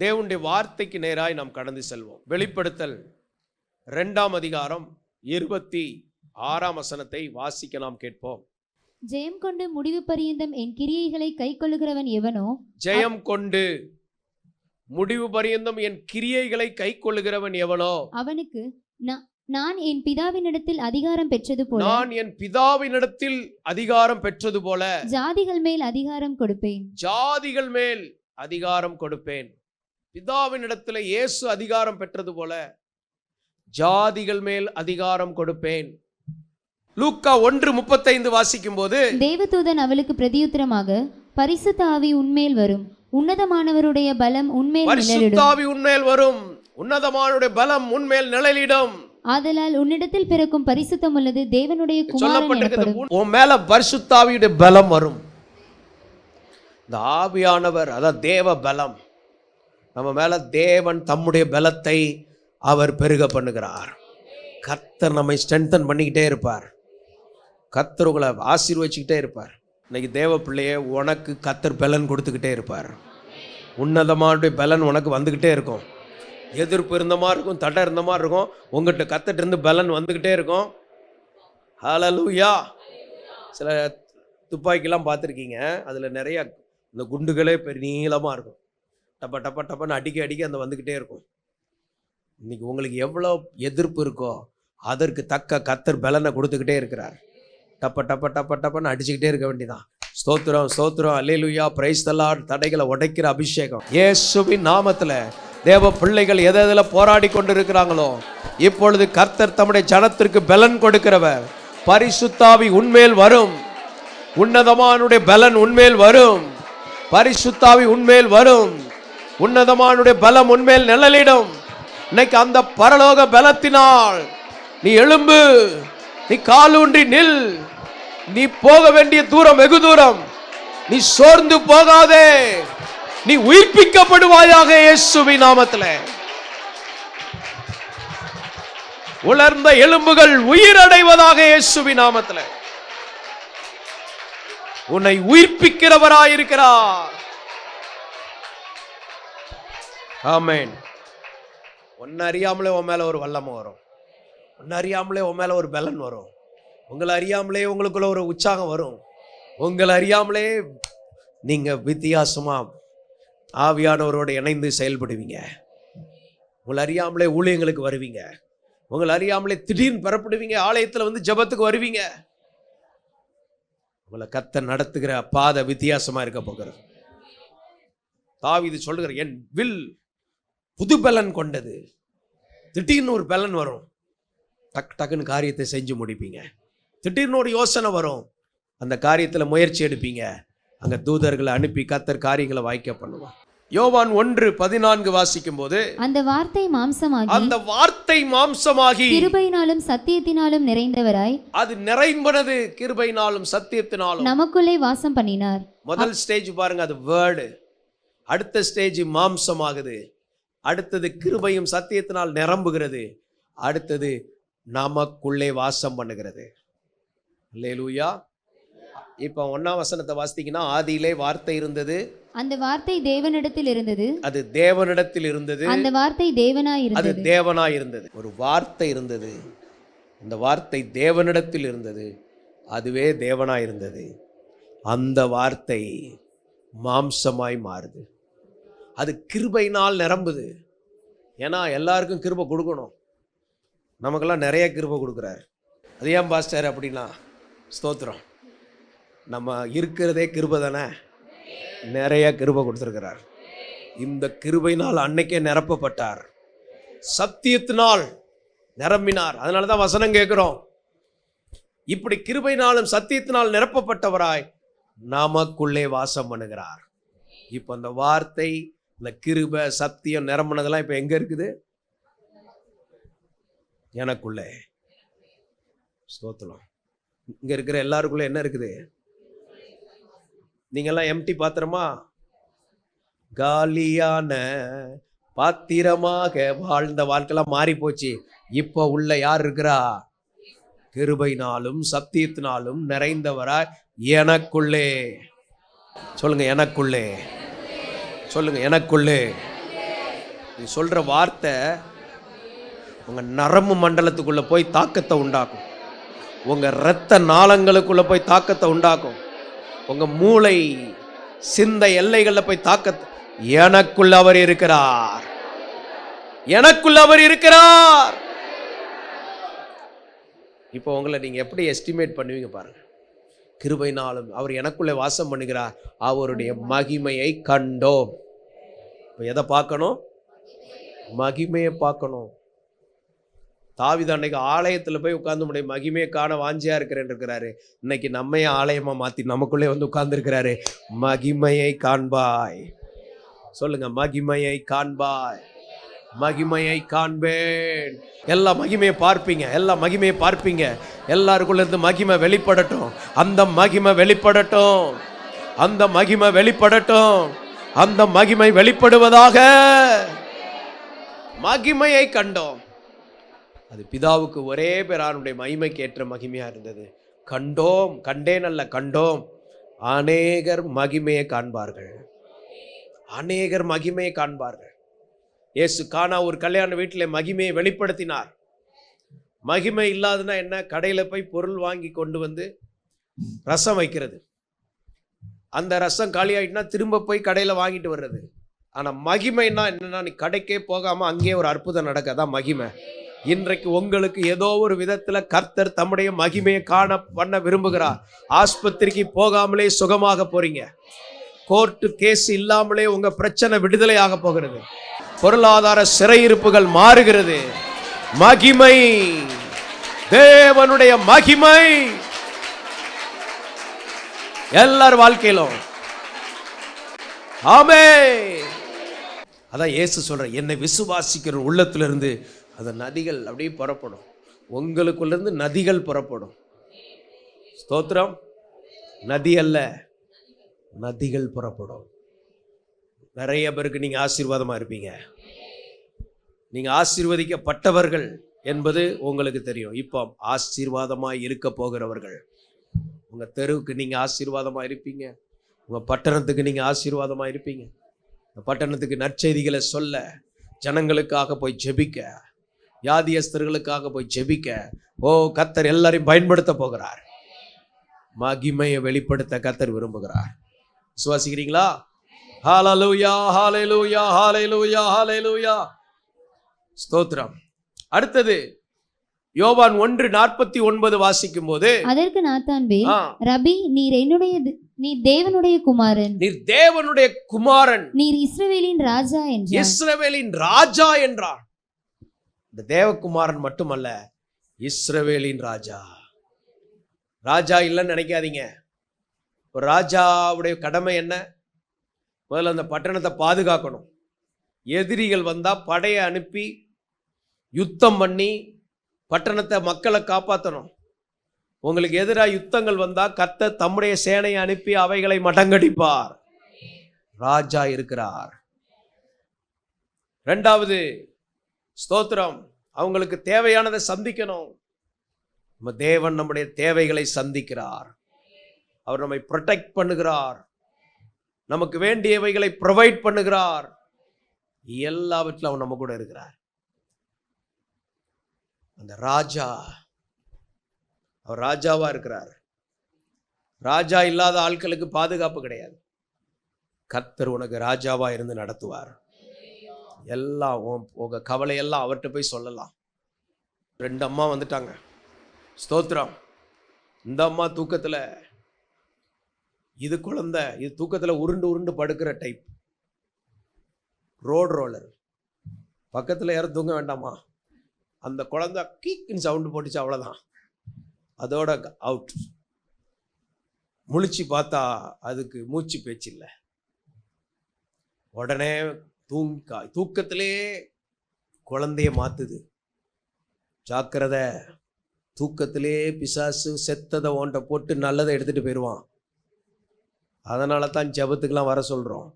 தேவனுடைய வார்த்தைக்கு நேராய் நாம் கடந்து செல்வோம். வெளிப்படுத்தல் 2ஆம் அதிகாரம் 26ஆம் வசனத்தை வாசிக்க நாம் கேட்போம். ஜெயம் கொண்டு முடிவு பரியந்தம் என் கிரியைகளை கைக்கொள்ளுகிறவன் எவனோ, ஜெயம் கொண்டு முடிவு பரியந்தம் என் கிரியைகளை கைக்கொள்ளுகிறவன் எவனோ அவனுக்கு நான் என் பிதாவினிடத்தில் அதிகாரம் பெற்றது போல, நான் என் பிதாவினிடத்தில் அதிகாரம் பெற்றது போல ஜாதிகள் மேல் அதிகாரம் கொடுப்பேன். ஜாதிகள் மேல் அதிகாரம் கொடுப்பேன். பிதாவினிடத்தில் இயேசு அதிகாரம் பெற்றது போல ஜாதிகள் மேல் அதிகாரம் கொடுப்பேன். லூக்கா 1:35 வாசிக்கும் போது, தேவதூதன் அவளுக்கு பிரதியுத்தரமாக, பரிசுத்த ஆவி உன்மேல் வரும், உன்னதமானவருடைய பலம் உன்மேல் நிழலிடும். பரிசுத்த ஆவி உன்மேல் வரும், உன்னதமானவருடைய பலம் உன்மேல் நிழலிடும். ஆதலால் உன்னிடத்தில் பிறக்கும் பரிசுத்தம் உள்ளது தேவனுடைய குமாரன் எனப்படும். உன் மேல பரிசுத்த ஆவியுடைய பலம் வரும். இந்த ஆவியானவர், அதான் தேவ பலம். நம்ம மேல தேவன் தம்முடைய பலத்தை அவர் பெருக பண்ணுகிறார். கர்த்தர் நம்மை ஸ்ட்ரென்தன் பண்ணிக்கிட்டே இருப்பார். கர்த்தர் உங்களை ஆசீர்வதிச்சுக்கிட்டே இருப்பார். இன்னைக்கு தேவ பிள்ளையே, உனக்கு கர்த்தர் பலன் கொடுத்துக்கிட்டே இருப்பார். உன்னதமான பலன் உனக்கு வந்துக்கிட்டே இருக்கும். எதிர்ப்பு இருந்த மாதிரி இருக்கும், தடை இருந்த மாதிரி இருக்கும், உங்கள்கிட்ட கர்த்தர்ட்ட இருந்து பலன் வந்துக்கிட்டே இருக்கும். ஹல்லேலூயா. சில துப்பாக்கிலாம் பார்த்துருக்கீங்க, அதில் நிறையா இந்த குண்டுகளே பெரிய நீளமாக இருக்கும். டப்ப டப்ப டப்பன்னு அடிக்க அந்த வந்துக்கிட்டே இருக்கும். இன்னைக்கு உங்களுக்கு எவ்வளோ எதிர்ப்பு இருக்கோ அதற்கு தக்க கர்த்தர் பலனை கொடுத்துக்கிட்டே இருக்கிறார். டப்ப டப்ப டப்ப டப்பன்னு அடிச்சுக்கிட்டே இருக்க வேண்டியதான். ஸ்தோத்திரம் ஸ்தோத்திரம், அல்லேலூயா, பிரைஸ் தி லார்ட். தடைகளை உடைக்கிற அபிஷேகம் இயேசுவின் நாமத்தில். தேவ பிள்ளைகள் எதில் போராடி கொண்டு இருக்கிறாங்களோ, இப்பொழுது கர்த்தர் தம்முடைய ஜனத்திற்கு பலன் கொடுக்கிறவர். பரிசுத்த ஆவி உன்மேல் வரும், உன்னதமானுடைய பலன் உன்மேல் வரும். பரிசுத்த ஆவி உன்மேல் வரும், உன்னதமானுடைய பலம் உன்மேல் நிழலிடும். இன்னைக்கு அந்த பரலோக பலத்தினால் நீ எழும்பு, நீ காலூன்றி நில். நீ போக வேண்டிய தூரம் வெகு தூரம். நீ சோர்ந்து போகாதே, நீ உயிர்ப்பிக்கப்படுவாயாக இயேசுவின் நாமத்தில். உலர்ந்த எலும்புகள் உயிரடைவதாக இயேசுவின் நாமத்தில். உன்னை உயிர்ப்பிக்கிறவராயிருக்கிறார். ஆமென். உன்னை அறியாமலே உன் மேல ஒரு வல்லமை வரும். உன்னை அறியாமலே உன் மேல ஒரு பலன் வரும். உங்களை அறியாமலே உங்களுக்குள்ள ஒரு உற்சாகம் வரும். உங்களை அறியாமலே நீங்க வித்தியாசமா ஆவியானவரோடு இணைந்து செயல்படுவீங்க. உங்களை அறியாமலே ஊழியங்களுக்கு வருவீங்க. உங்களை அறியாமலே திடீர்னு பெறப்படுவீங்க. ஆலயத்தில் வந்து ஜெபத்துக்கு வருவீங்க. உங்களை கர்த்தர் நடத்துகிற பாதை வித்தியாசமா இருக்க போகிறது. தாவீது சொல்லுகிற, என் வில் புது பலன் கொண்டது. திடீர்னு ஒரு பலன் வரும், டக்குன்னு காரியத்தை செஞ்சு முடிப்பீங்க. திடீர்னு ஒரு யோசனை வரும், அந்த காரியத்தில் முயற்சி எடுப்பீங்க. அங்க தூதர்களை அனுப்பி கர்த்தர் காரியங்களை வாய்க்க பண்ணுவார். யோவான் 1:14 வாசிக்கும் போது, அந்த வார்த்தை மாம்சமாகி கிருபையினாலும் சத்தியத்தினாலும் நிறைந்தவராய், அது நிறைந்தது கிருபையினாலும் சத்தியத்தினாலும் நமக்குள்ளே வாசம் பண்ணினார். முதல் ஸ்டேஜ் பாருங்க, அது வேர்டு. அடுத்த ஸ்டேஜ் மாம்சமாகுது. அடுத்தது கிருபையும் சத்தியத்தினால் நிரம்புகிறது. அடுத்தது நமக்குள்ளே வாசம் பண்ணுகிறது. அல்லேலூயா. இப்போ 1ஆம் வசனத்தை வாசித்தீங்கன்னா, ஆதியிலே வார்த்தை இருந்தது, அந்த வார்த்தை தேவனிடத்தில் இருந்தது, அது தேவனிடத்தில் இருந்தது, அந்த வார்த்தை தேவனாய் இருந்தது, அது தேவனாய் இருந்தது. ஒரு வார்த்தை இருந்தது, அந்த வார்த்தை தேவனிடத்தில் இருந்தது, அதுவே தேவனாய் இருந்தது. அந்த வார்த்தை மாம்சமாய் மாறுது. அது கிருபையினால் நிரம்புது. ஏன்னா எல்லாருக்கும் கிருபை கொடுக்கணும். நமக்கெல்லாம் நிறைய கிருபை கொடுக்குறாரு. அது ஏன் பாஸ்டர் அப்படின்னா, ஸ்தோத்திரம், நம்ம இருக்கிறதே கிருபை தானே. நிறைய கிருபை கொடுத்துருக்கிறார். இந்த கிருபையினால் அன்னைக்கே நிரப்பப்பட்டார், சத்தியத்தினால் நிரம்பினார். அதனால தான் வசனம் கேட்கிறோம், இப்படி கிருபையினாலும் சத்தியத்தினால் நிரப்பப்பட்டவராய் நமக்குள்ளே வாசம் பண்ணுகிறார். இப்போ அந்த வார்த்தை, இந்த கிருபை, சத்தியம் நிரம்பினதெல்லாம் இப்போ எங்க இருக்குது? எனக்குள்ளே. ஸ்தோத்திரம். இங்க இருக்கிற எல்லாருக்குள்ள என்ன இருக்குது? நீங்கெல்லாம் எம்டி பாத்திரமா, காலியான பாத்திரமாக வாழ்ந்த வாழ்க்கைலாம் மாறி போச்சு. இப்போ உள்ள யார் இருக்கிறா? கிருபையினாலும் சத்தியத்தினாலும் நிறைந்தவராய் எனக்குள்ளே. சொல்லுங்க, எனக்குள்ளே. சொல்லுங்க, எனக்குள்ளே. நீ சொல்ற வார்த்தை உங்க நரம்பு மண்டலத்துக்குள்ள போய் தாக்கத்தை உண்டாக்கும். உங்க இரத்த நாளங்களுக்குள்ள போய் தாக்கத்தை உண்டாக்கும். உங்க மூளை சிந்தை எல்லைகள்ல போய் தாக்கத்தை. எனக்குள்ள அவர் இருக்கிறார், எனக்குள்ள அவர் இருக்கிறார். இப்போ உங்களை நீங்க எப்படி எஸ்டிமேட் பண்ணுவீங்க பாருங்க. கிருபையினாலும் அவர் எனக்குள்ளே வாசம் பண்ணுகிறார், அவருடைய மகிமையை கண்டோம். எதை பார்க்கணும்? மகிமையை பார்க்கணும். தாவீது அன்னைக்கு ஆலயத்தில் போய் உட்கார்ந்து உடைய மகிமையை காண வாஞ்சியா இருக்கிறாரு. இன்னைக்கு நம்மையே ஆலயமா மாத்தி நமக்குள்ளே வந்து உட்கார்ந்து இருக்கிறாரு. மகிமையை காண்பாய். சொல்லுங்க, மகிமையை காண்பாய். மகிமையை காண்பேன். எல்லா மகிமையை பார்ப்பீங்க, எல்லா மகிமையை பார்ப்பீங்க. எல்லாருக்குள்ள இருந்து மகிமை வெளிப்படட்டும். அந்த மகிமை வெளிப்படட்டும், அந்த மகிமை வெளிப்படட்டும், அந்த மகிமை வெளிப்படுவதாக. மகிமையை கண்டோம். அது பிதாவுக்கு ஒரே பேரானுடைய மகிமைக்கு ஏற்ற மகிமையா இருந்தது. கண்டோம், கண்டேன் அல்ல, கண்டோம். அநேகர் மகிமையை காண்பார்கள், அநேகர் மகிமையை காண்பார்கள். இயேசு கானா ஒரு கல்யாண வீட்டில் மகிமையை வெளிப்படுத்தினார். மகிமை இல்லாதுன்னா என்ன? கடையில போய் பொருள் வாங்கி கொண்டு வந்து ரசம் வைக்கிறது. அந்த ரசம் காலி ஆயிட்டுனா திரும்ப போய் கடையில வாங்கிட்டு வர்றது. ஆனா மகிமைன்னா என்னன்னா, நீ கடைக்கே போகாம அங்கேயே ஒரு அற்புதம் நடக்காதான் மகிமை. இன்றைக்கு உங்களுக்கு ஏதோ ஒரு விதத்துல கர்த்தர் தம்முடைய மகிமையை பண்ண விரும்புகிறார். ஆஸ்பத்திரிக்கு போகாமலே சுகமாக போறீங்க. கோர்ட்டு கேஸ் இல்லாமலே உங்க பிரச்சனை விடுதலை ஆக போகிறது. பொருளாதார சிறையிருப்புகள் மாறுகிறது. மகிமை, தேவனுடைய மகிமை எல்லார் வாழ்க்கையிலும். ஆமென். அதான் இயேசு சொல்ற, என்னை விசுவாசிக்கிற உள்ளத்திலிருந்து அந்த நதிகள் அப்படியே புறப்படும். உங்களுக்குள்ள இருந்து நதிகள் புறப்படும். ஸ்தோத்திரம். நதி அல்ல, நதிகள் புறப்படும். நிறைய பேருக்கு நீங்க ஆசீர்வாதமா இருப்பீங்க. நீங்க ஆசீர்வதிக்கப்பட்டவர்கள் என்பது உங்களுக்கு தெரியும். இப்போ ஆசீர்வாதமா இருக்க போகிறவர்கள். உங்க தெருவுக்கு நீங்க ஆசீர்வாதமா இருப்பீங்க. உங்க பட்டணத்துக்கு நீங்க ஆசீர்வாதமா இருப்பீங்க. பட்டணத்துக்கு நற்செய்திகளை சொல்ல, ஜனங்களுக்காக போய் ஜெபிக்க, வியாதியஸ்தர்களுக்காக போய் ஜெபிக்க, கர்த்தர் எல்லாரையும் பயன்படுத்த போகிறார். மகிமையை வெளிப்படுத்த கர்த்தர் விரும்புகிறார். விசுவாசிக்கிறீங்களா? ஹல்லேலூயா, ஹல்லேலூயா, ஹல்லேலூயா, ஹல்லேலூயா. ஸ்தோத்திரம். அடுத்தது யோவான் 1:49 வாசிக்கும் போது, அதற்கு நாத்தான்பே, ரபி, நீர் தேவனுடைய குமாரன், நீர் தேவனுடைய குமாரன், நீர் இஸ்ரவேலின் ராஜா என்றார். இஸ்ரவேலின் ராஜா என்றார். இந்த தேவகுமாரன் மட்டுமல்ல, இஸ்ரவேலின் ராஜா. ராஜா இல்லைன்னு நினைக்காதீங்க. ஒரு ராஜாவுடைய கடமை என்ன? முதல்ல அந்த பட்டணத்தை பாதுகாக்கணும். எதிரிகள் வந்தா படையை அனுப்பி யுத்தம் பண்ணி பட்டணத்தை, மக்களை காப்பாற்றணும். உங்களுக்கு எதிராக யுத்தங்கள் வந்தா கர்த்தர் தம்முடைய சேனையை அனுப்பி அவைகளை மடங்கடிப்பார். ராஜா இருக்கிறார். இரண்டாவது, ஸ்தோத்திரம், அவங்களுக்கு தேவையானதை சந்திக்கணும். நம்ம தேவன் நம்முடைய தேவைகளை சந்திக்கிறார். அவர் நம்மை ப்ரொடெக்ட் பண்ணுகிறார். நமக்கு வேண்டியவைகளை ப்ரொவைட் பண்ணுகிறார். எல்லாவற்றிலும் அவர் நம்ம கூட இருக்கிறார். அந்த ராஜா, அவர் ராஜாவா இருக்கிறார். ராஜா இல்லாத ஆட்களுக்கு பாதுகாப்பு கிடையாது. கர்த்தர் உனக்கு ராஜாவா இருந்து நடத்துவார். எல்லாம் உங்க கவலையெல்லாம் அவர்கிட்ட போய் சொல்லலாம். 2 அம்மா வந்துட்டாங்க. ஸ்தோத்திரம். இந்த அம்மா தூக்கத்துல, இது குழந்தை, இது தூக்கத்துல உருண்டு உருண்டு படுக்கிற டைப். ரோட் ரோலர் பக்கத்துல யாரும் தூங்க வேண்டாமா? அந்த குழந்தை கீக்குன்னு சவுண்டு போட்டுச்சு, அவ்வளவுதான், அதோட அவுட். முழிச்சு பார்த்தா அதுக்கு மூச்சு பேச்சு இல்லை. உடனே தூக்கத்திலே குழந்தைய மாத்துது. ஜாக்கிரதை, தூக்கத்திலே பிசாசு செத்ததை ஓண்ட போட்டு நல்லதை எடுத்துட்டு போயிடுவான். அதனால தான் ஜெபத்துக்கெல்லாம் வர சொல்றோம்.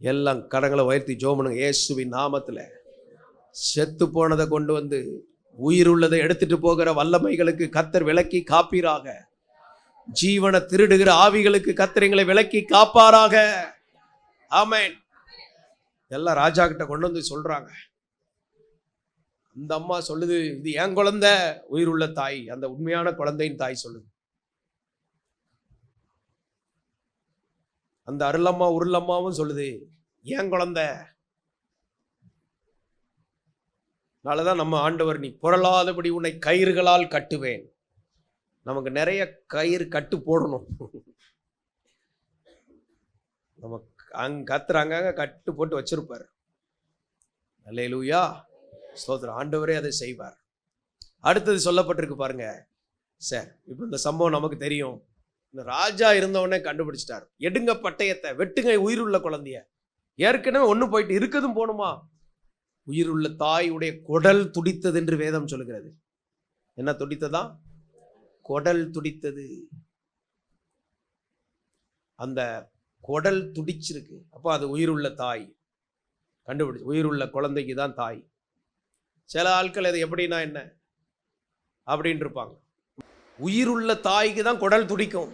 எல்லாம் கடங்களை உயர்த்தி ஜெபம் பண்ணுங்க. இயேசுவின் நாமத்துல செத்து போனதை கொண்டு வந்து உயிர் உள்ளதை எடுத்துட்டு போகிற வல்லமைகளுக்கு கர்த்தர் விலக்கி காப்பீராக. ஜீவனை திருடுகிற ஆவிகளுக்கு கர்த்தர் எங்களை விலக்கி காப்பாராக. ஆமென். எல்லாம் ராஜா கிட்ட கொண்டு வந்து சொல்றாங்க. அந்த அம்மா சொல்லுது, இது என் குழந்தை, உயிர் உள்ள தாய், அந்த உண்மையான குழந்தையின் தாய் சொல்லுது. அந்த அருளம்மா உருளம்மாவும் சொல்லுது, என் குழந்தை. அதனாலதான் நம்ம ஆண்டவர், நீ புரளாதபடி உன்னை கயிறுகளால் கட்டுவேன். நமக்கு நிறைய கயிறு கட்டு போடணும். நமக்கு கத்துறாங்க, கட்டு போட்டு வச்சிருப்பார். அல்லேலூயா, ஸ்தோத்திரம். ஆண்டவரே அதை செய்வார். அடுத்தது சொல்லப்பட்டிருக்கு பாருங்க. சார், இப்போ இந்த சம்பவம் நமக்கு தெரியும். இந்த ராஜா இருந்தவனே கண்டுபிடிச்சிட்டார். எடுங்க பட்டயத்தை, வெட்டுங்க உயிருள்ள குழந்தைய. ஏற்கனவே ஒண்ணு போயிட்டு இருக்கதும் போகணுமா? உயிருள்ள தாயுடைய குடல் துடித்தது என்று வேதம் சொல்லுகிறது. என்ன துடித்ததா? குடல் துடித்தது. அந்த குடல் துடிச்சிருக்கு. அப்போ அது உயிருள்ள தாய். கண்டுபிடிச்சு, உயிருள்ள குழந்தைக்கு தான் தாய். சில ஆட்கள் அது எப்படின்னா என்ன அப்படின்னு இருப்பாங்க. உயிருள்ள தாய்க்கு தான் குடல் துடிக்கும்.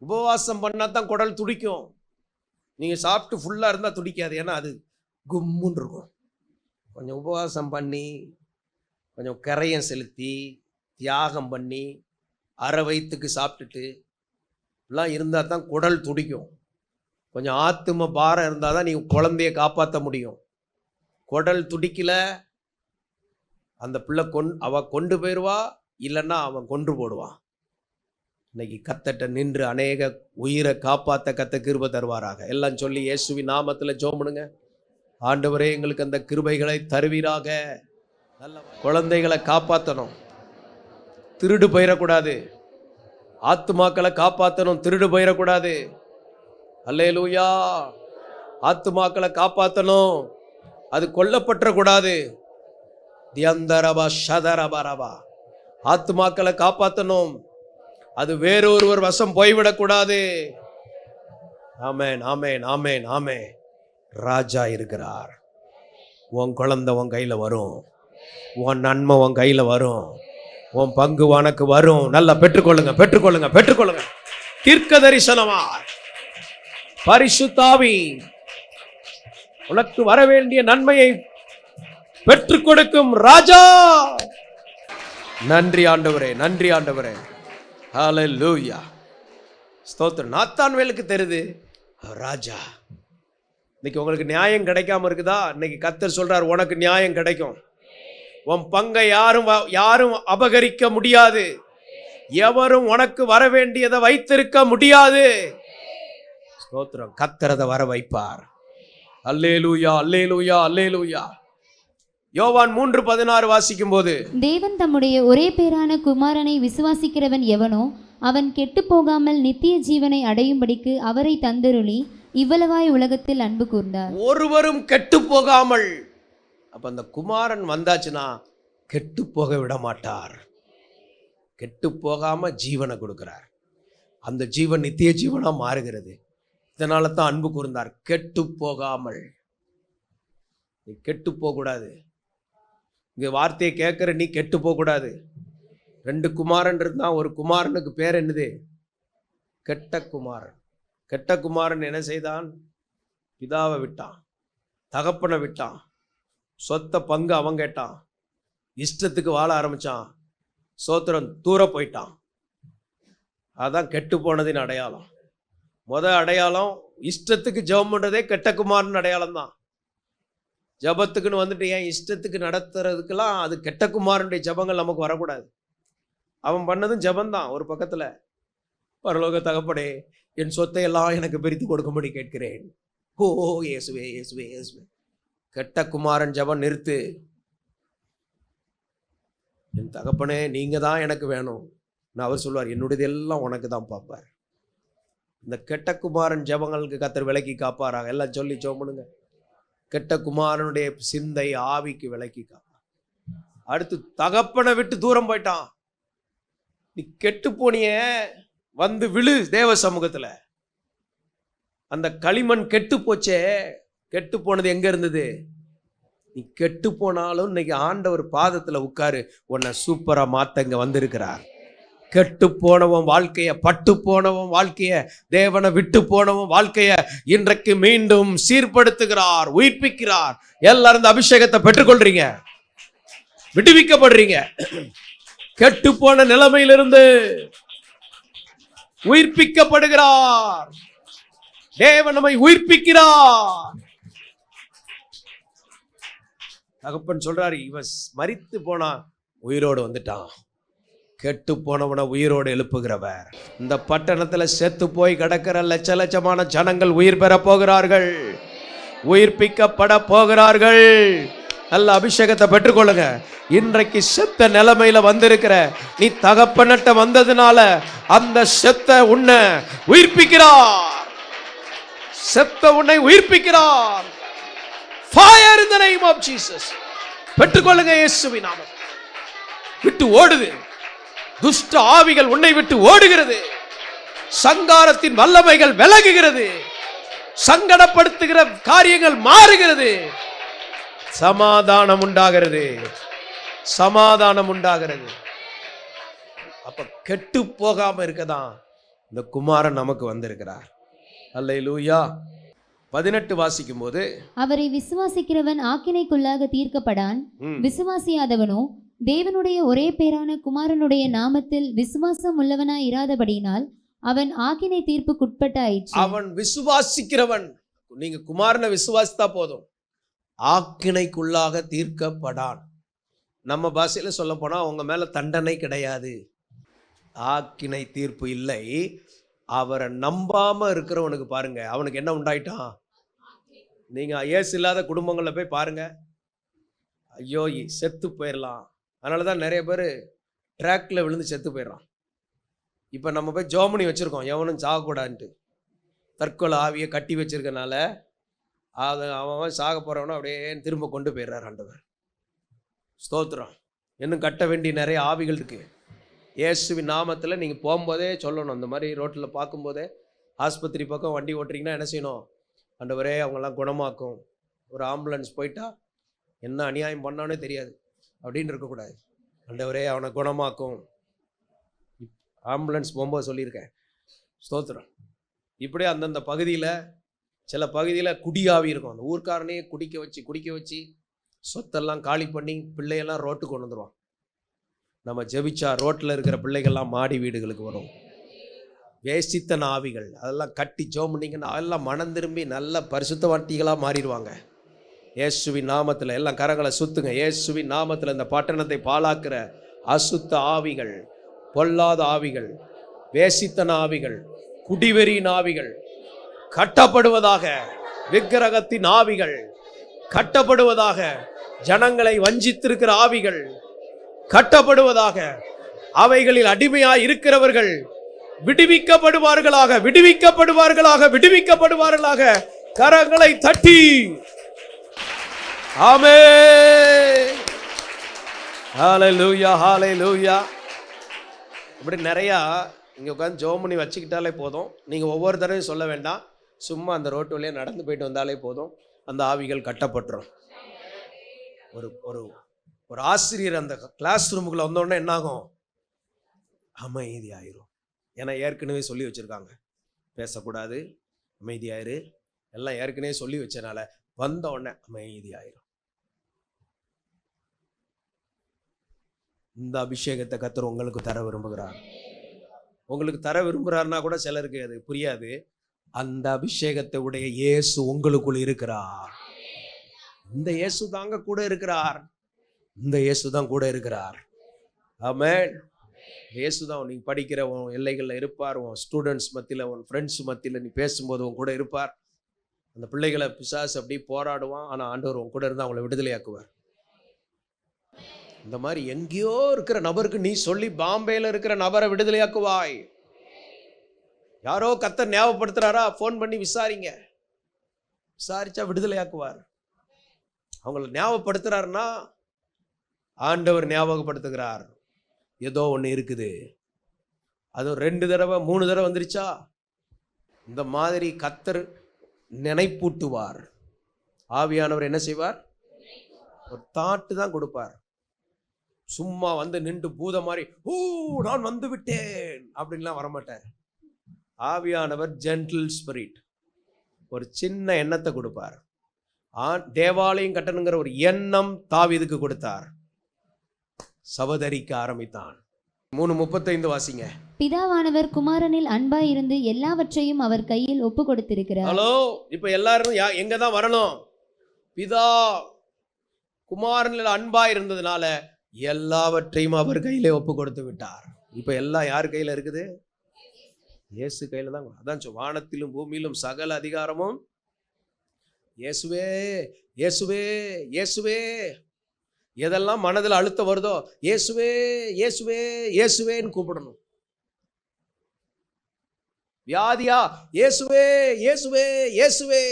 உபவாசம் பண்ணா தான் குடல் துடிக்கும். நீங்க சாப்பிட்டு ஃபுல்லா இருந்தா துடிக்காது. ஏன்னா அது கும்முன்னு இருக்கும். கொஞ்சம் உபவாசம் பண்ணி, கொஞ்சம் கரையம் செலுத்தி, தியாகம் பண்ணி, அரை வயிற்றுக்கு சாப்பிட்டுட்டு எல்லாம் இருந்தால் தான் குடல் துடிக்கும். கொஞ்சம் ஆத்தும பாரம் இருந்தால் தான் நீங்கள் குழந்தைய காப்பாற்ற முடியும். குடல் துடிக்கல, அந்த பிள்ளை அவ கொண்டு போயிடுவா, இல்லைன்னா அவன் கொன்று போடுவான். இன்னைக்கு கத்தட்ட நின்று அநேக உயிரை காப்பாற்ற கத்த கிருபை தருவாராக. எல்லாம் சொல்லி இயேசுவின் நாமத்தில் ஜெபம் பண்ணுங்க. ஆண்டவரே, எங்களுக்கு அந்த கிருபைகளை தருவீராக. நல்ல குழந்தைகளை காப்பாற்றணும், திருடு போயிடக்கூடாது. ஆத்துமாக்களை காப்பாற்றணும், திருடு போயிடக்கூடாது. அல்லேலூயா, ஆத்துமாக்களை காப்பாற்றணும், அது கொல்லப்பட்டக்கூடாது. தியந்தரபா ஷதரபரபா, ஆத்துமாக்களை காப்பாற்றணும், அது வேறொருவர் வசம் போய்விடக்கூடாது. ஆமேன், ஆமேன், ஆமேன், ஆமேன். ராஜா இருக்கிறார். உன் குழந்தை உன் கையில் வரும், உன் நன்மை உன் கையில் வரும், உன் பங்கு உனக்கு வரும். நல்லா பெற்றுக்கொள்ளுங்க, பெற்றுக்கொள்ளுங்க, பெற்றுக்கொள்ளுங்க. தீர்க்க தரிசனமா பரிசுத்த ஆவி உனக்கு வர வேண்டிய நன்மையை பெற்றுக் கொடுக்கும் ராஜா. நன்றி ஆண்டவரே, நன்றி ஆண்டவரே. ஹல்லேலூயா, ஸ்தோத்திரம். நாத்தான்வேலுக்கு தெரியுது ராஜா. இன்னைக்கு உங்களுக்கு நியாயம் கிடைக்காம இருக்குதா? இன்னைக்கு கர்த்தர் சொல்றார், உனக்கு நியாயம் கிடைக்கும். உன் பங்கை யாரும் அபகரிக்க முடியாது. எவரும் உனக்கு வர வேண்டியதை வைத்திருக்க முடியாது. ஸ்தோத்திரம். கர்த்தர் அதை வர வைப்பார். அல்லேலூயா, அல்லேலூயா, அல்லேலூயா. யோவான் 3:16 வாசிக்கும் போது, தேவன் தம்முடைய ஒரே பேரான குமாரனை விசுவாசிக்கிறவன் எவனோ அவன் கெட்டு போகாமல் நித்திய ஜீவனை அடையும்படிக்கு அவரை தந்தருளி இவ்வளவாய் உலகத்தில் அன்பு கூர்ந்தார். ஒருவரும் கெட்டு போகாமல். அப்ப அந்த குமாரன் வந்தாச்சுன்னா கெட்டு போக விட மாட்டார். கெட்டு போகாம ஜீவனை கொடுக்கிறார். அந்த ஜீவன் நித்திய ஜீவனா மாறுகிறது. இதனால தான் அன்பு கூர்ந்தார். கெட்டு போகாமல். நீ கெட்டு போகக்கூடாது. இங்க வார்த்தையை கேட்கிற நீ கெட்டு போகக்கூடாது. 2 குமாரன் இருந்தா, ஒரு குமாரனுக்கு பேர் என்னது? கெட்ட குமாரன். கெட்ட குமாரன் என்ன செய்தான்? பிதாவை விட்டான், தகப்பனை விட்டான், சொத்த பங்கு அவன் கேட்டான், இஷ்டத்துக்கு வாழ ஆரம்பிச்சான், சோத்திரம் தூர போயிட்டான். அதான் கெட்டு போனதின் அடையாளம். அடையாளம் இஷ்டத்துக்கு ஜெபம் பண்றதே கெட்ட குமாரன் அடையாளம் தான். ஜபத்துக்குன்னு வந்துட்டு ஏன் இஷ்டத்துக்கு நடத்துறதுக்கெல்லாம் அது கெட்ட குமாரனுடைய ஜபங்கள் நமக்கு வரக்கூடாது. அவன் பண்ணதும் ஜபந்தான். ஒரு பக்கத்துல, பரலோக தகப்பனே, என் சொத்தை எல்லாம் எனக்கு பிரித்து கொடுக்கும்படி கேட்கிறேன். ஓ இயேசுவே, இயேசுவே, இயேசுவே. கெட்ட குமாரன் ஜபம் நிறுத்து. என் தகப்பனே, நீங்க தான் எனக்கு வேணும். நான் அவர் சொல்லுவார், என்னுடையது எல்லாம் உனக்கு தான் பார்ப்பார். இந்த கெட்ட குமாரன் ஜபங்களுக்கு கர்த்தர் விலக்கி காப்பாராக. எல்லாம் சொல்லி ஜெபம். கெட்ட குமாரனுடைய சிந்தை ஆவிக்கு விலக்கி காப்பார். அடுத்து தகப்பனை விட்டு தூரம் போயிட்டான். நீ கெட்டு போனிய, வந்து விழு தேவ சமூகத்துல. அந்த களிமண் கெட்டு போச்சே, கெட்டு போனது எங்க இருந்தது? நீ கெட்டு போனாலும் இன்னைக்கு ஆண்டவர் பாதத்துல உட்காரு, உன்னை சூப்பரா மாத்த இங்க வந்திருக்கிறார். கெட்டு போனவன் வாழ்க்கைய, பட்டு போனவன் வாழ்க்கைய, தேவனை விட்டு போனவன் வாழ்க்கைய இன்றைக்கு மீண்டும் சீர்படுத்துகிறார், உயிர்ப்பிக்கிறார். எல்லாரும் இந்த அபிஷேகத்தை பெற்றுக்கொள்றீங்க, விடுவிக்கப்படுறீங்க. கெட்டு போன நிலைமையிலிருந்து உயிர்ப்பிக்கப்படுகிறார். தேவன் நம்மை உயிர்ப்பிக்கிறார். தகப்பன் சொல்றாரு, இவன் மரித்து போனா உயிரோடு வந்துட்டான். கெட்டு போனவனை உயிரோடு எழுப்புகிறவர். இந்த பட்டணத்தில் செத்து போய் கிடக்கிற லட்ச லட்சமான ஜனங்கள் உயிர் பெற போகிறார்கள், உயிர்ப்பிக்கப்பட போகிறார்கள். நல்ல அபிஷேகத்தை பெற்றுக்கொள்ளுங்க. இன்றைக்கு செத்த நிலைமையில வந்திருக்கிற நீ தகப்பனட்ட வந்ததுனால அந்த செத்த உன்னை உயிர்ப்பிக்கிறார். செத்த உன்னை உயிர்ப்பிக்கிறார். Fire in the name of Jesus. பெற்றுக்கொள்ளுங்க இயேசுவின் நாமத்தில். விட்டு ஓடுது, துஷ்ட ஆவிகள் உன்னை விட்டு ஓடுகிறது. சங்காரத்தின் வல்லமைகள் விலகுகிறது. சங்கடப்படுத்துகிற காரியங்கள் மாறுகிறது. சமாதானம் உண்டாகிறது, சமாதானம் உண்டாகிறது. அப்ப கெட்டு போகாம இருக்கதான் இந்த குமாரன் நமக்கு வந்திருக்கிறார். அல்லேலூயா. 18 வாசிக்கும் போது, அவரை விசுவாசிக்கிறவன் ஆக்கினைக்குள்ளாக தீர்க்கப்படான், விசுவாசியாதவனோ தேவனுடைய ஒரே பேரான குமாரனுடைய நாமத்தில் விசுவாசம் உள்ளவனாய் இராதபடியினால் அவன் ஆக்கினை தீர்ப்புக்குட்பட்டாயிற்று. அவன் விசுவாசிக்கிறவன், நீங்க குமாரனை விசுவாசித்தா போதும், ஆக்கினைக்குள்ளாக தீர்க்கப்படான். நம்ம பாஷையில சொல்ல போனா உங்க மேல தண்டனை கிடையாது, ஆக்கினை தீர்ப்பு இல்லை. அவரை நம்பாம இருக்கிறவனுக்கு பாருங்க, அவனுக்கு என்ன உண்டாயிட்டான். நீங்க இயேசு இல்லாத குடும்பங்கள்ல போய் பாருங்க, ஐயோ செத்து போயிடலாம். அதனாலதான் நிறைய பேர் ட்ராக்ல விழுந்து செத்து போயிடறான். இப்ப நம்ம போய் ஜோமனி வச்சிருக்கோம், எவனும் சாகக்கூடாதுன்ட்டு. தற்கொலை ஆவியை கட்டி வச்சிருக்கனால அது அவன் சாக போறவனும் அப்படியே திரும்ப கொண்டு போயிடுறார் ஆண்டவர். ஸ்தோத்திரம். இன்னும் கட்ட வேண்டிய நிறைய ஆவிகள் இருக்கு. இயேசுவின் நாமத்தில் நீங்கள் போகும்போதே சொல்லணும். அந்த மாதிரி ரோட்டில் பார்க்கும்போதே, ஆஸ்பத்திரி பக்கம் வண்டி ஓட்டுறீங்கன்னா என்ன செய்யணும், ஆண்டவரே அவங்கெல்லாம் குணமாக்கும். ஒரு ஆம்புலன்ஸ் போயிட்டா என்ன அநியாயம் பண்ணானே தெரியாது அப்படின்னு இருக்கக்கூடாது. ஆண்டவரே அவனை குணமாக்கும். ஆம்புலன்ஸ் போகும்போது சொல்லியிருக்கேன். ஸ்தோத்திரம். இப்படியே அந்தந்த பகுதியில், சில பகுதியில் குடியாவி இருக்கும். அந்த ஊர்க்காரனையே குடிக்க வச்சு சொத்தெல்லாம் காலி பண்ணி பிள்ளையெல்லாம் ரோட்டுக்கு கொண்டு வந்துடுவான். நம்ம ஜெபிச்சா ரோட்டில் இருக்கிற பிள்ளைகள்லாம் மாடி வீடுகளுக்கு வரும். வேசித்தன ஆவிகள் அதெல்லாம் கட்டி ஜோம் பண்ணிங்கன்னா அதெல்லாம் மனம் திரும்பி நல்ல பரிசுத்தவாட்டிகளாக மாறிடுவாங்க. இயேசுவின் நாமத்தில் எல்லாம் கரங்களை சுத்துங்க. இயேசுவின் நாமத்தில் இந்த பட்டணத்தை பாழாக்குற அசுத்த ஆவிகள், பொல்லாத ஆவிகள், வேசித்தன ஆவிகள், குடிவெறியின் ஆவிகள் கட்டப்படுவதாக. விக்கிரகத்தின் ஆவிகள் கட்டப்படுவதாக. ஜனங்களை வஞ்சித்திருக்கிற ஆவிகள் கட்டப்படுவதாக. அவைகளில் அடிமையாய் இருக்கிறவர்கள் விடுவிக்கப்படுவார்களாக, விடுவிக்கப்படுவார்களாக, விடுவிக்கப்படுவார்களாக. கரங்களை தட்டி ஆமென். ஹல்லேலூயா, ஹல்லேலூயா. இப்படி நிறையா இங்கே உட்காந்து ஜெபம் பண்ணி வச்சுக்கிட்டாலே போதும். நீங்கள் ஒவ்வொரு தடவையும் சொல்ல வேண்டாம், சும்மா அந்த ரோட்டு வழியாக நடந்து போயிட்டு வந்தாலே போதும், அந்த ஆவிகள் கட்டப்பட்டுரும். ஒரு ஒரு ஒரு ஆசிரியர் அந்த கிளாஸ் ரூமுக்குள்ள வந்தோடனே என்னாகும், அமைதி ஆயிரும். ஏன்னா ஏற்கனவே சொல்லி வச்சுருக்காங்க, பேசக்கூடாது, அமைதியாயிரு, எல்லாம் ஏற்கனவே சொல்லி வச்சனால வந்த உடனே அமைதி ஆயிரும். இந்த அபிஷேகத்தை கர்த்தர் உங்களுக்கு தர விரும்புகிறார். உங்களுக்கு தர விரும்புகிறார்னா கூட சிலருக்கு அது புரியாது. அந்த அபிஷேகத்தை உடைய இயேசு உங்களுக்குள் இருக்கிறார். இந்த இயேசு தாங்க கூட இருக்கிறார். இந்த இயேசு தான் கூட இருக்கிறார். ஆமென். இயேசு தான் நீ படிக்கிற உன் எல்லைகளில் இருப்பார். உன் ஸ்டூடெண்ட்ஸ் மத்தியில், உன் ஃப்ரெண்ட்ஸ் மத்தியில் நீ பேசும்போது உன் கூட இருப்பார். அந்த பிள்ளைகளை பிசாசு அப்படி போராடுவான், ஆனால் ஆண்டவர் உன் கூட இருந்து அவங்களை விடுதலையாக்குவார். இந்த மாதிரி எங்கேயோ இருக்கிற நபருக்கு நீ சொல்லி பாம்பேல இருக்கிற நபரை விடுதலையாக்குவாய். யாரோ கர்த்தர் ஞாபகப்படுத்துறாரா, ஃபோன் பண்ணி விசாரிங்க. விசாரிச்சா விடுதலையாக்குவார். அவங்களை ஞாபகப்படுத்துறாருன்னா ஆண்டவர் ஞாபகப்படுத்துகிறார். ஏதோ ஒன்று இருக்குது, அதுவும் 2 தடவை 3 தடவை வந்துருச்சா, இந்த மாதிரி கர்த்தர் நினைப்பூட்டுவார். ஆவியானவர் என்ன செய்வார், ஒரு தாட்டு தான் கொடுப்பார். சும்மா வந்து நின்று பூத மாதிரி நான் வந்து விட்டேன் அப்படின்லாம் வரமாட்டார். ஆவியானவர் ஜென்டில் ஸ்பிரிட், ஒரு சின்ன எண்ணத்தை கொடுப்பார். தேவாலயம் கட்டணுங்கிற ஒரு எண்ணம் தாவீதுக்கு கொடுத்தார். சபதரிக்க ஆரம்பித்தான். 3:35 வாசிங்க. பிதாவானவர் குமாரனில் அன்பாய் இருந்து எல்லாவற்றையும் அவர் கையில் ஒப்பு கொடுத்திருக்கிறார். ஹலோ, இப்ப எல்லாரும் எங்க தான் வரணும்? பிதா குமாரனில் அன்பாய் இருந்ததுனால எல்லாவற்றையும் அவர் கையிலே ஒப்பு கொடுத்து விட்டார். இப்ப எல்லாம் யார் கையில இருக்குது? இயேசு கையில தான். அதான் வானத்திலும் பூமியிலும் சகல அதிகாரமும் இயேசுவே இயேசுவே இயேசுவே. எதெல்லாம் மனதில் அழுத்தம் வருதோ இயேசுவே இயேசுவே இயேசுவேன்னு கூப்பிடணும். வியாதியா இயேசுவே இயேசுவே இயேசுவே.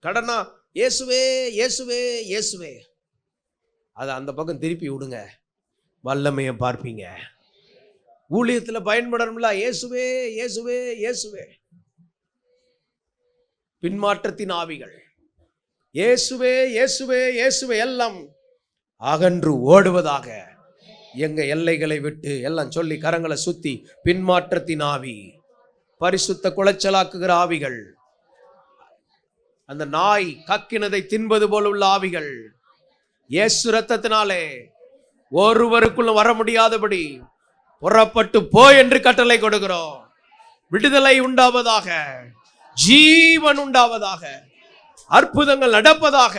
கடனா இயேசுவே இயேசுவே இயேசுவே. அதை அந்த பக்கம் திருப்பி விடுங்க, வல்லமையை பார்ப்பீங்க. ஊழியத்தில் பயன்படணும்ல, இயேசுவே இயேசுவே இயேசுவே. பின்மாற்றத்தின் ஆவிகள் இயேசுவே இயேசுவே இயேசுவே எல்லாம் அகன்று ஓடுவதாக. எங்க எல்லைகளை விட்டு எல்லாம் சொல்லி கரங்களை சுத்தி. பின்மாற்றத்தின் ஆவி, பரிசுத்த குலைச்சலாக்குகிற ஆவிகள், அந்த நாய் கக்கினதை தின்பது போல உள்ள ஆவிகள் இயேசு ரத்தத்தினாலே ஒருவருக்குள்ள வர முடியாதபடி புறப்பட்டு போய் என்று கட்டளை கொடுக்கிறோம். விடுதலை உண்டாவதாக, ஜீவன் உண்டாவதாக, அற்புதங்கள் நடப்பதாக,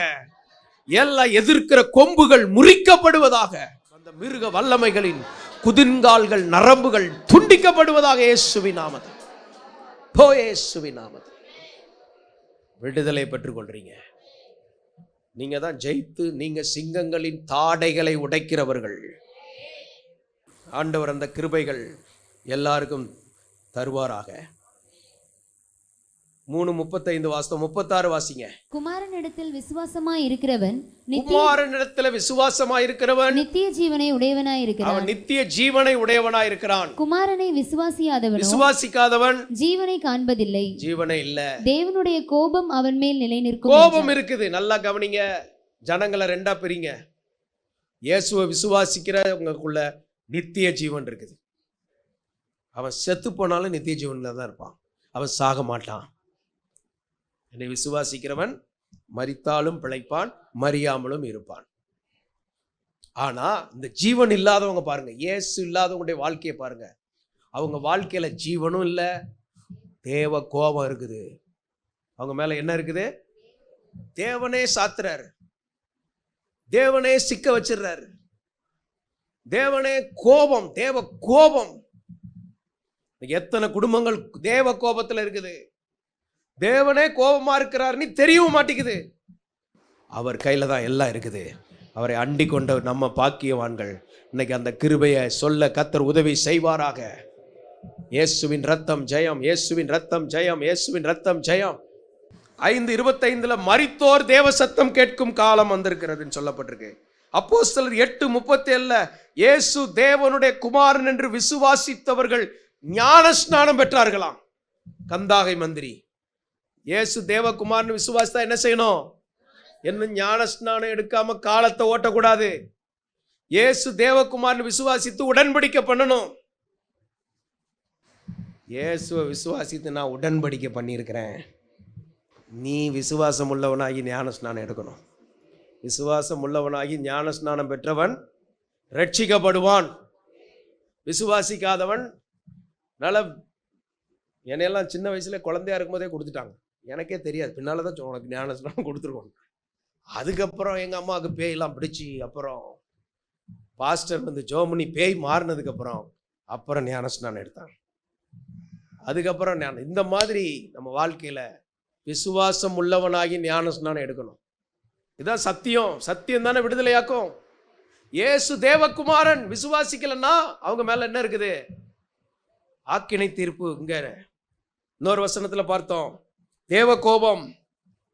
எல்லாம் எதிர்க்கிற கொம்புகள் முறிக்கப்படுவதாக, அந்த மிருக வல்லமைகளின் குதின்கால்கள் நரம்புகள் துண்டிக்கப்படுவதாக. இயேசுவின் நாமத்தில் போ, இயேசுவின் நாமத்தில் விடுதலை பெற்றுக் கொள்றீங்க. நீங்க தான் ஜெயித்து, நீங்க சிங்கங்களின் தாடைகளை உடைக்கிறவர்கள். ஆண்டவர் அந்த கிருபைகள் எல்லாருக்கும் தருவாராக. 3:35 வாசித்தோம். 36 வாசிங்க. குமாரனிடத்தில் விசுவாசமாய் இருக்கிறவன் நித்திய ஜீவனை உடையவனாய் இருக்கிறான். அவன் நித்திய ஜீவனை உடையவனாய் இருக்கிறான். குமாரனை விசுவாசிக்காதவன் ஜீவனை காண்பதில்லை. ஜீவனை இல்ல. தேவனுடைய கோபம் அவன் மேல் நிலை நிற்கும். கோபம் இருக்குது. நல்லா கவனிங்க. ஜனங்களை ரெண்டா பிரிங்க. இயேசுவை விசுவாசிக்கிறவங்களுக்குள்ள நித்திய ஜீவன் இருக்குது. அவன் செத்து போனாலும் நித்திய ஜீவன்ல தான் இருப்பான். அவன் சாக மாட்டான். என்னை விசுவாசிக்கிறவன் மரித்தாலும் பிழைப்பான், மரியாமலும் இருப்பான். ஆனா இந்த ஜீவன் இல்லாதவங்க பாருங்க, இயேசு இல்லாதவங்களுடைய வாழ்க்கையை பாருங்க. அவங்க வாழ்க்கையில ஜீவனும் இல்லை, தேவ கோபம் இருக்குது. அவங்க மேல என்ன இருக்குது? தேவனே சாத்துறாரு, தேவனே சிக்க வச்சிடுறாரு, தேவனே கோபம், தேவ கோபம். எத்தனை குடும்பங்கள் தேவ கோபத்துல இருக்குது. தேவனே கோபமா இருக்கிறாருன்னு தெரியவும் மாட்டேங்குது. அவர் கையில தான் எல்லாம் இருக்குது. அவரை அண்டி கொண்ட நம்ம பாக்கியவான்கள். இன்னைக்கு அந்த கிருபையை சொல்ல கர்த்தர் உதவி செய்வாராக. இயேசுவின் ரத்தம் ஜெயம், இயேசுவின் ரத்தம் ஜெயம், இயேசுவின் ரத்தம் ஜெயம். 5:25 மரித்தோர் தேவ சத்தம் கேட்கும் காலம் வந்திருக்கிறதுன்னு சொல்லப்பட்டிருக்கு. அப்போஸ்தலர் 8:37 இயேசு தேவனுடைய குமாரன் என்று விசுவாசித்தவர்கள் ஞான ஸ்நானம் பெற்றார்களாம். கந்தாகை மந்திரி இயேசு தேவகுமார்னு விசுவாசித்தா என்ன செய்யணும்? என்ன ஞான ஸ்நானம் எடுக்காம காலத்தை ஓட்டக்கூடாது. இயேசு தேவகுமார்னு விசுவாசித்து உடன்படிக்கை பண்ணணும். இயேசுவை விசுவாசித்து நான் உடன்படிக்கை பண்ணியிருக்கிறேன். நீ விசுவாசம் உள்ளவனாகி ஞான ஸ்நானம் எடுக்கணும். விசுவாசம் உள்ளவனாகி ஞான ஸ்நானம் பெற்றவன் ரட்சிக்கப்படுவான். விசுவாசிக்காதவன் நல்ல, என்னையெல்லாம் சின்ன வயசுல குழந்தையா இருக்கும்போதே கொடுத்துட்டாங்க. எனக்கே தெரியாது, பின்னால தான் உனக்கு ஞான ஸ்நானம் கொடுத்துருக்கோம். அதுக்கப்புறம் எங்கள் அம்மாவுக்கு பேயெல்லாம் பிடிச்சி, அப்புறம் பாஸ்டர் வந்து ஜோமனி பேய் மாறினதுக்கு அப்புறம் ஞான ஸ்நானம் எடுத்தாங்க. அதுக்கப்புறம் இந்த மாதிரி நம்ம வாழ்க்கையில் விசுவாசம் உள்ளவனாகி ஞான ஸ்நானம் எடுக்கணும். இதுதான் சத்தியம். சத்தியம் தானே விடுதலையாக்கும். இயேசு தேவகுமாரன் விசுவாசிக்கலன்னா அவங்க மேல என்ன இருக்குது? ஆக்கினை தீர்ப்பு. இங்க இன்னொரு வசனத்துல பார்த்தோம், தேவ கோபம்.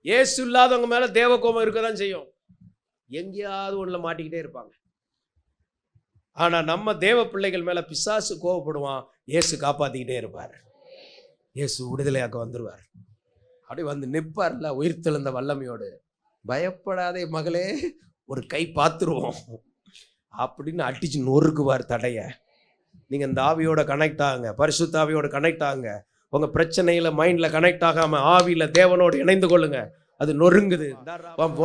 இயேசு இல்லாதவங்க மேல தேவ கோபம் இருக்கதான் செய்யும். எங்கேயாவது ஒண்ணுல மாட்டிக்கிட்டே இருப்பாங்க. ஆனா நம்ம தேவ பிள்ளைகள் மேல பிசாசு கோபப்படுவான், இயேசு காப்பாத்திக்கிட்டே இருப்பார். இயேசு விடுதலையாக்க வந்துருவார். அப்படி வந்து நிற்பார்ல உயிர்த்தெழுந்த வல்லமையோடு. பயப்படாதே மகளே, ஒரு கை பார்த்துருவோம். அப்படின்னு அடிச்சு நொறுக்குவார் தடைய. நீங்க இந்த ஆவியோட கனெக்ட் ஆகுங்க, பரிசுத்த ஆவியோட கனெக்ட் ஆகுங்க. உங்க பிரச்சனையில மைண்ட்ல கனெக்ட் ஆகாம ஆவியில தேவனோடு இணைந்து கொள்ளுங்க. அது நொறுங்குது.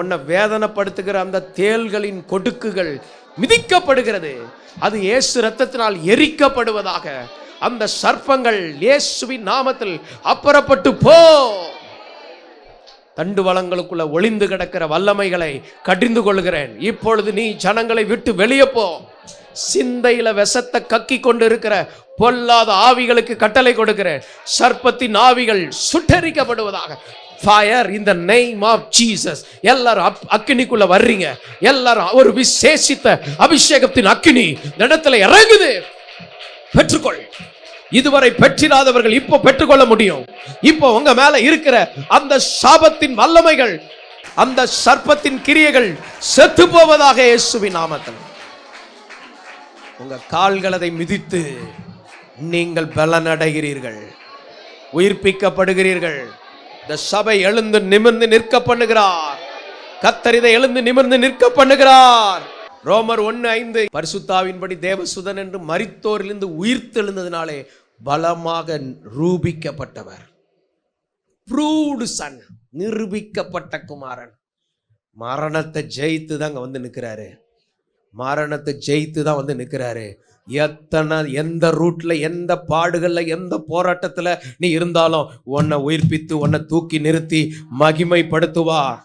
உன்னை வேதனைப்படுத்துகிற அந்த தேள்களின் கொடுக்குகள் மிதிக்கப்படுகிறது. அது இயேசு இரத்தத்தினால் எரிக்கப்படுவதாக. அந்த சர்ப்பங்கள் இயேசுவின் நாமத்தில் அப்புறப்பட்டு போ. தண்டு வளங்களுக்குள்ள ஒளிந்து கிடக்கிற வல்லமைகளை கடிந்து கொள்கிறேன். இப்பொழுது நீ ஜனங்களை விட்டு வெளியே போ. சிந்தையில விஷத்தை கக்கி கொண்டு இருக்கிற பொல்லாத ஆவிகளுக்கு கட்டளை கொடுக்கிறேன். சர்ப்பத்தின் ஆவிகள் சுட்டரிக்கப்படுவதாக. Fire in the name of Jesus. எல்லாரும் அக்கினிக்குள்ள வர்றீங்க. எல்லாரும் ஒரு விசேஷித்த அபிஷேகத்தின் அக்கினி இடத்துல இறங்குது. பெற்றுக்கொள். இதுவரை பெற்றிராதவர்கள் இப்போ பெற்றுக்கொள்ள முடியும். இப்போ உங்க மேல இருக்கிற அந்த சாபத்தின் வல்லமைகள், அந்த சர்ப்பத்தின் கிரியைகள் செத்து போவதாக இயேசுவின் நாமத்தில். உங்க கால்கள் அதை மிதித்து நீங்கள் பலனடைகிறீர்கள், உயிர்ப்பிக்கப்படுகிறீர்கள். இந்த சபை எழுந்து நிமிர்ந்து நிற்க பண்ணுகிறார். கர்த்தர் இதை எழுந்து நிமிர்ந்து நிற்க பண்ணுகிறார். ரோமர் 1:5 பரிசுத்தாவின்படி தேவசுதன் என்று மரித்தோரிலிருந்து உயிர்த்தெழுந்ததினாலே பலமாக ரூபிக்கப்பட்டவர். ப்ரூவ்டு சன், நிரூபிக்கப்பட்ட குமாரன். மரணத்தை ஜெயித்து தாங்க வந்து நிற்கிறாரு. மரணத்தை ஜெயித்து தான் வந்து நிற்கிறாரு. எந்த ரூட்ல, எந்த பாடுகள்ல, எந்த போராட்டத்துல நீ இருந்தாலும் உன்னை உயிர்ப்பித்து உன்னை தூக்கி நிறுத்தி மகிமைப்படுத்துவார்,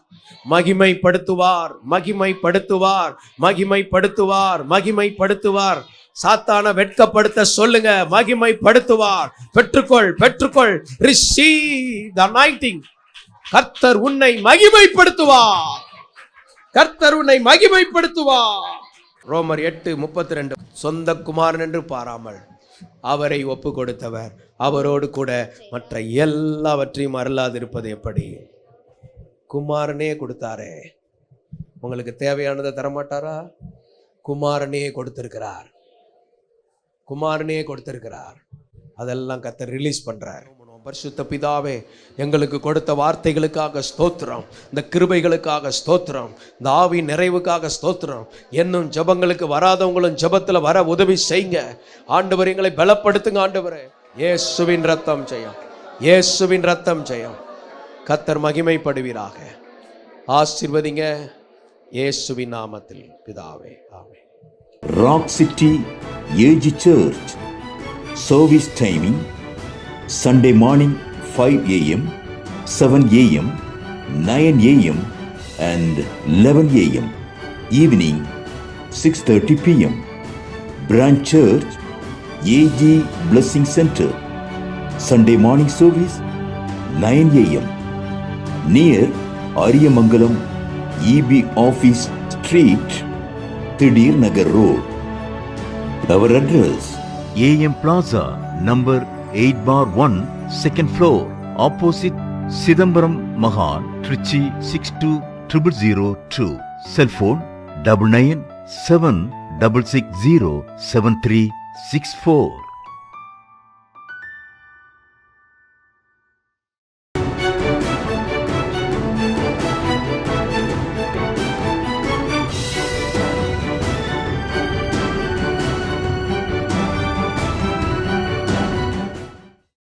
மகிமைப்படுத்துவார், மகிமைப்படுத்துவார், மகிமைப்படுத்துவார், மகிமைப்படுத்துவார். சாத்தான வெட்கப்படுத்த சொல்லுங்க, மகிமைப்படுத்துவார். பெற்றுக்கொள், பெற்றுக்கொள். ரிசீவ் தி அனாயிண்டிங். கர்த்தர் உன்னை மகிமைப்படுத்துவார். கர்த்தர் உன்னை மகிமைப்படுத்துவார். ரோமர் 8:32 சொந்த குமாரன் என்று பாராமல் அவரை ஒப்பு கொடுத்தவர் அவரோடு கூட மற்ற எல்லாவற்றையும் அருளாதிருப்பது எப்படி? குமாரனே கொடுத்தாரே, உங்களுக்கு தேவையானதை தரமாட்டாரா? குமாரனே கொடுத்திருக்கிறார், குமாரனே கொடுத்திருக்கிறார். அதெல்லாம் கர்த்தர் ரிலீஸ் பண்றார். பரிசுத்த பிதாவே, எங்களுக்கு கொடுத்த வார்த்தைகளுக்காக ஸ்தோத்திரம், இந்த கிருபைகளுக்காக ஸ்தோத்திரம், இந்த ஆவி நிறைவுக்காக ஸ்தோத்திரம். இன்னும் ஜெபங்களுக்கு வராதவங்களும் ஜெபத்தில் வர உதவி செய்யுங்க ஆண்டவர். எங்களை பலப்படுத்துங்க ஆண்டவரே. இயேசுவின் ரத்தம் ஜெயம், இயேசுவின் ரத்தம் ஜெயம். கர்த்தர் மகிமைப்படுவீராக. ஆசீர்வதிங்க இயேசுவின் நாமத்தில் பிதாவே, ஆமென். Rock City AG Church service timing Sunday morning 5 a.m., 7 a.m., 9 a.m. and 11 a.m. Evening 6:30 p.m. Branch Church AG Blessing Center. Sunday morning service 9 a.m. near Ariyamangalam EB Office Street, Thidir Nagar Road. Our address AM Plaza number 8/1, second floor, opposite Sidambaram Mahan, Trichy 620002. Cell phone 9976607364.